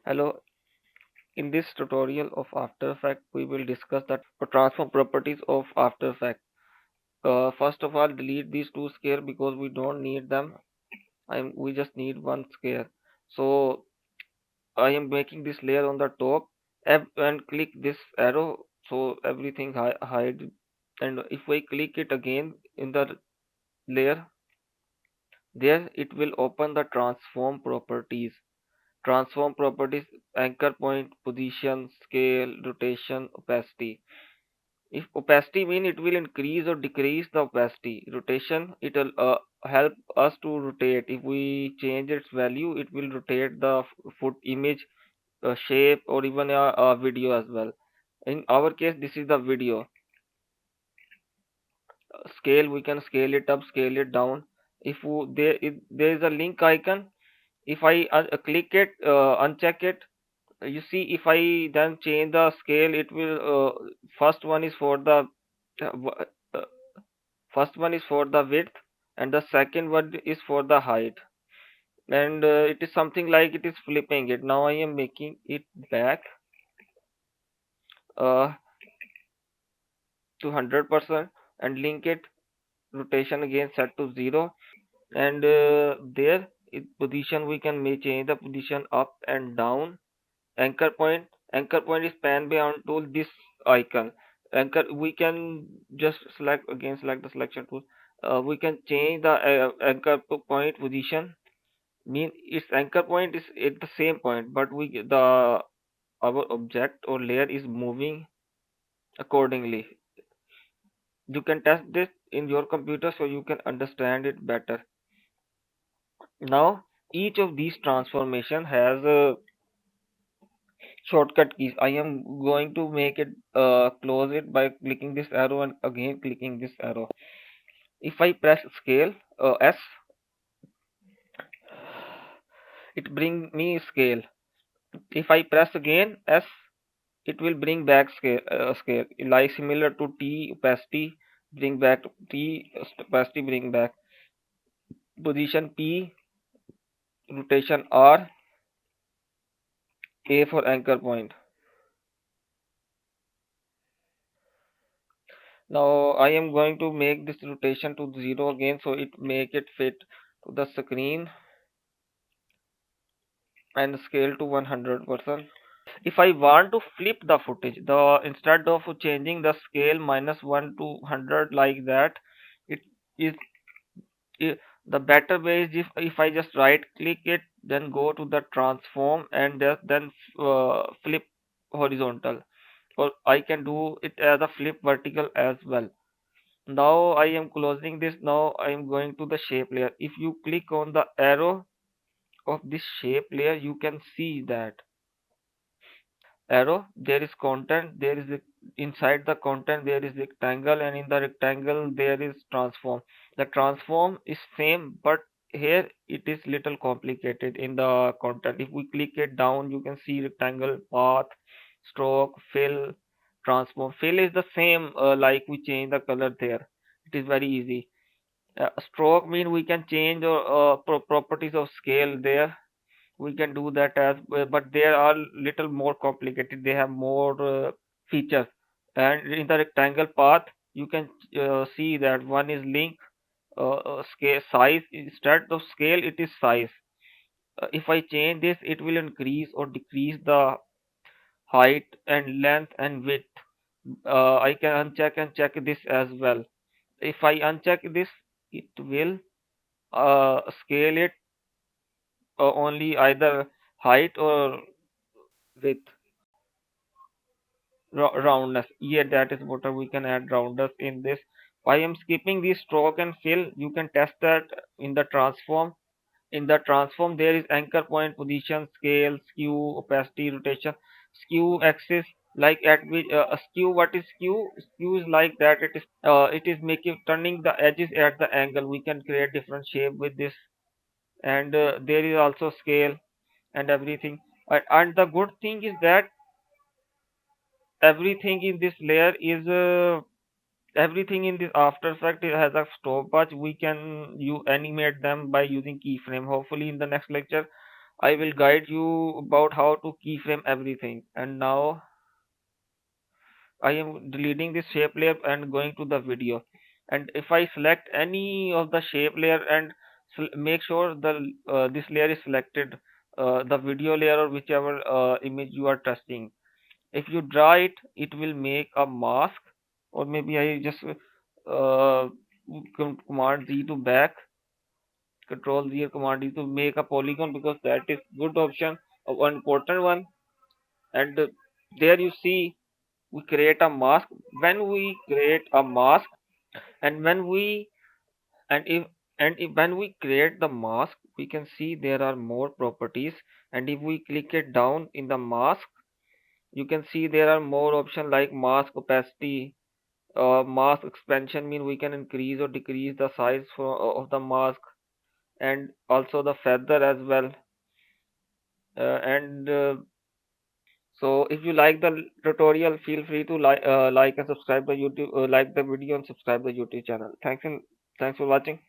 Hello, in this tutorial of After Effects, we will discuss the transform properties of After Effects. First of all, delete these two scale because we don't need them. We just need one scale. So I am making this layer on the top and click this arrow so everything hide. And if I click it again in the layer, there it will open the transform properties. Transform properties: anchor point, position, scale, rotation, opacity. If opacity mean it will increase or decrease the opacity. Rotation, it will help us to rotate. If we change its value, it will rotate the foot image, shape, or even a video as well. In our case, this is the video. Scale, we can scale it up, scale it down. If there is a link icon, if I click it, uncheck it, you see if I then change the scale, it will first one is for the uh, w- uh, first one is for the width and the second one is for the height, and it is something like it is flipping it. Now I am making it back uh, to 100% and link it rotation again set to 0, and there position we can may change the position up and down. Anchor point is pan beyond tool, this icon. Anchor, we can just select the selection tool. We can change the anchor point position. Mean its anchor point is at the same point, but the our object or layer is moving accordingly. You can test this in your computer so you can understand it better. Now each of these transformation has shortcut keys. I am going to make it close it by clicking this arrow and again clicking this arrow. If I press scale S, it bring me scale. If I press again S, it will bring back scale, like similar to T opacity, bring back T opacity, bring back position P, rotation R, A for anchor point. Now I am going to make this rotation to 0 again so it make it fit to the screen and scale to 100%. If I want to flip the footage, the instead of changing the scale -1 to 100 like that, it is I the better way is if I just right click it, then go to the transform and then flip horizontal, or I can do it as a flip vertical as well. Now I am closing this. Now I am going to the shape layer. If you click on the arrow of this shape layer, you can see that arrow, there is content, inside the content there is rectangle, and in the rectangle there is transform. The transform is same, but here it is little complicated in the content. If we click it down, you can see rectangle, path, stroke, fill, transform. Fill is the same, like we change the color there. It is very easy. Stroke mean we can change properties of scale there. We can do that as well, but they are little more complicated. They have more features. And in the rectangle path, you can see that one is link, scale, size. Instead of scale, it is size. If I change this, it will increase or decrease the height and length and width. I can uncheck and check this as well. If I uncheck this, it will scale it only either height or width. Roundness, yeah, that is what we can add roundness in this. I am skipping the stroke and fill. You can test that in the transform. In the transform, there is anchor point, position, scale, skew, opacity, rotation. Skew axis, like at which skew, what is skew? Skew is like that, it is making turning the edges at the angle. We can create different shape with this. And there is also scale and everything. And the good thing is that everything in this layer is everything in this After Effects has a stopwatch. We can you animate them by using keyframe. Hopefully in the next lecture I will guide you about how to keyframe everything. And now I am deleting this shape layer and going to the video. And if I select any of the shape layer and make sure the this layer is selected, the video layer or whichever image you are testing. If you draw it, it will make a mask, or maybe I just command Z to back, control Z or command Z to make a polygon, because that is good option, one important one. And there you see we create a mask. When we create a mask, and when we and if when we create the mask, we can see there are more properties. And if we click it down in the mask, you can see there are more options like mask opacity, mask expansion, mean we can increase or decrease the size of the mask, and also the feather as well. And So if you like the tutorial, feel free to like and subscribe the YouTube, like the video and subscribe the YouTube channel. Thanks for watching.